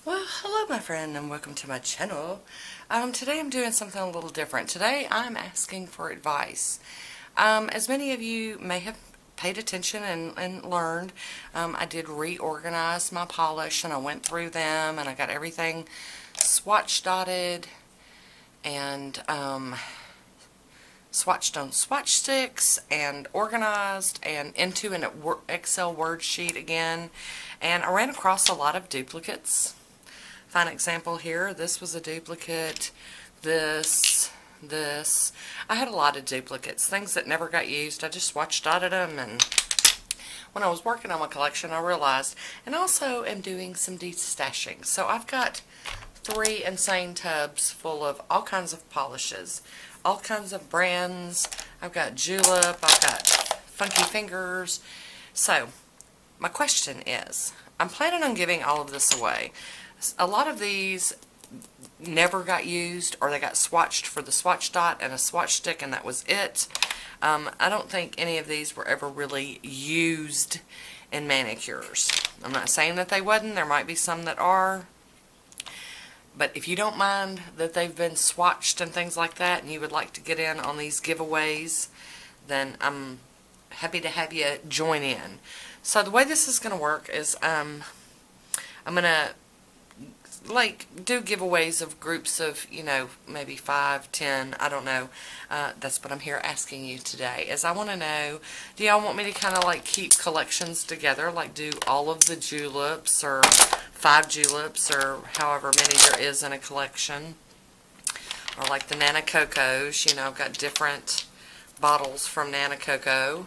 Well, hello my friend and welcome to my channel. Today I'm doing something a little different. Today I'm asking for advice. As many of you may have paid attention and learned, I did reorganize my polish and I went through them and I got everything swatch dotted and swatched on swatch sticks and organized and into an Excel word sheet again, and I ran across a lot of duplicates. Fine example here, this was a duplicate, this. I had a lot of duplicates, things that never got used. I just swatch dotted them, and when I was working on my collection I realized, and also am doing some destashing. So I've got 3 insane tubs full of all kinds of polishes, all kinds of brands. I've got Julep, I've got Funky Fingers. So my question is, I'm planning on giving all of this away. A lot of these never got used, or they got swatched for the swatch dot and a swatch stick and that was it. I don't think any of these were ever really used in manicures. I'm not saying that they wasn't, there might be some that are. But if you don't mind that they've been swatched and things like that and you would like to get in on these giveaways, then I'm happy to have you join in. So the way this is going to work is I'm going to do giveaways of groups of, maybe 5, 10, I don't know. That's what I'm here asking you today, is I want to know, do y'all want me to kind of keep collections together, do all of the juleps, or 5 juleps, or however many there is in a collection, or the Nana Cocos. I've got different bottles from Nana Coco,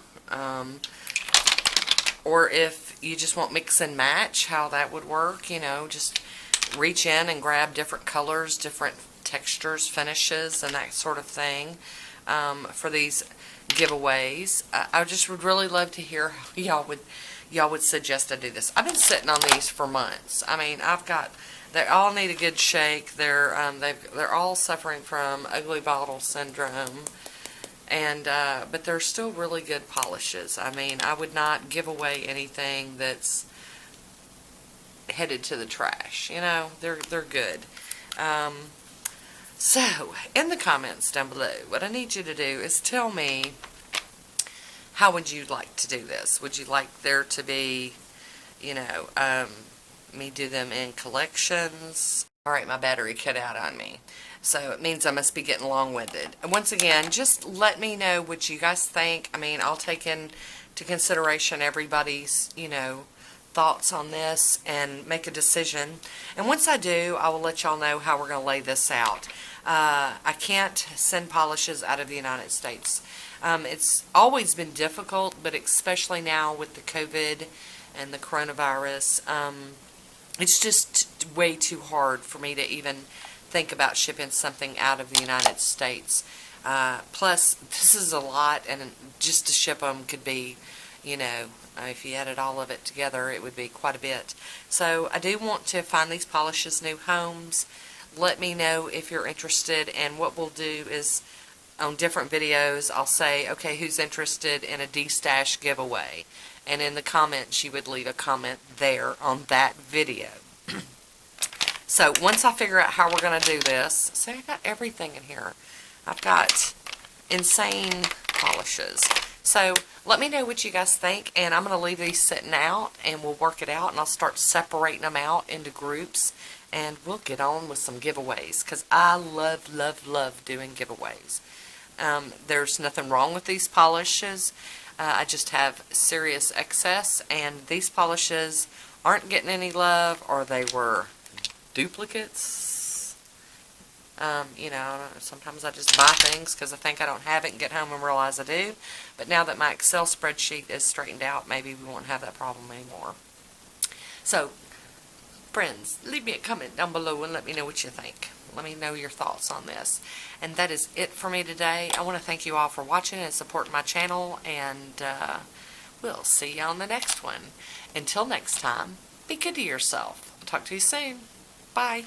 or if you just want mix and match, how that would work, just reach in and grab different colors, different textures, finishes, and that sort of thing for these giveaways. I just would really love to hear how y'all would suggest I do this. I've been sitting on these for months. I mean, they all need a good shake. They're all suffering from ugly bottle syndrome, and but they're still really good polishes. I mean, I would not give away anything that's headed to the trash. They're good. So in the comments down below, what I need you to do is tell me, how would you like to do this? Would you like there to be, me do them in collections? Alright, my battery cut out on me, so it means I must be getting long-winded. And once again, just let me know what you guys think. I mean, I'll take into consideration everybody's, thoughts on this and make a decision. And once I do, I will let y'all know how we're going to lay this out. I can't send polishes out of the United States. It's always been difficult, but especially now with the COVID and the coronavirus, it's just way too hard for me to even think about shipping something out of the United States. Plus, this is a lot, and just to ship them could be, if you added all of it together, it would be quite a bit. So I do want to find these polishes new homes. Let me know if you're interested, and what we'll do is on different videos I'll say, okay, who's interested in a destash giveaway, and in the comments you would leave a comment there on that video. So once I figure out how we're going to do this, see, I got everything in here. I've got insane polishes. So let me know what you guys think, and I'm going to leave these sitting out and we'll work it out, and I'll start separating them out into groups, and we'll get on with some giveaways, because I love, love, love doing giveaways. There's nothing wrong with these polishes. I just have serious excess, and these polishes aren't getting any love, or they were duplicates. Sometimes I just buy things because I think I don't have it and get home and realize I do. But now that my Excel spreadsheet is straightened out, maybe we won't have that problem anymore. So, friends, leave me a comment down below and let me know what you think. Let me know your thoughts on this. And that is it for me today. I want to thank you all for watching and supporting my channel, and we'll see you on the next one. Until next time, be good to yourself. I'll talk to you soon. Bye.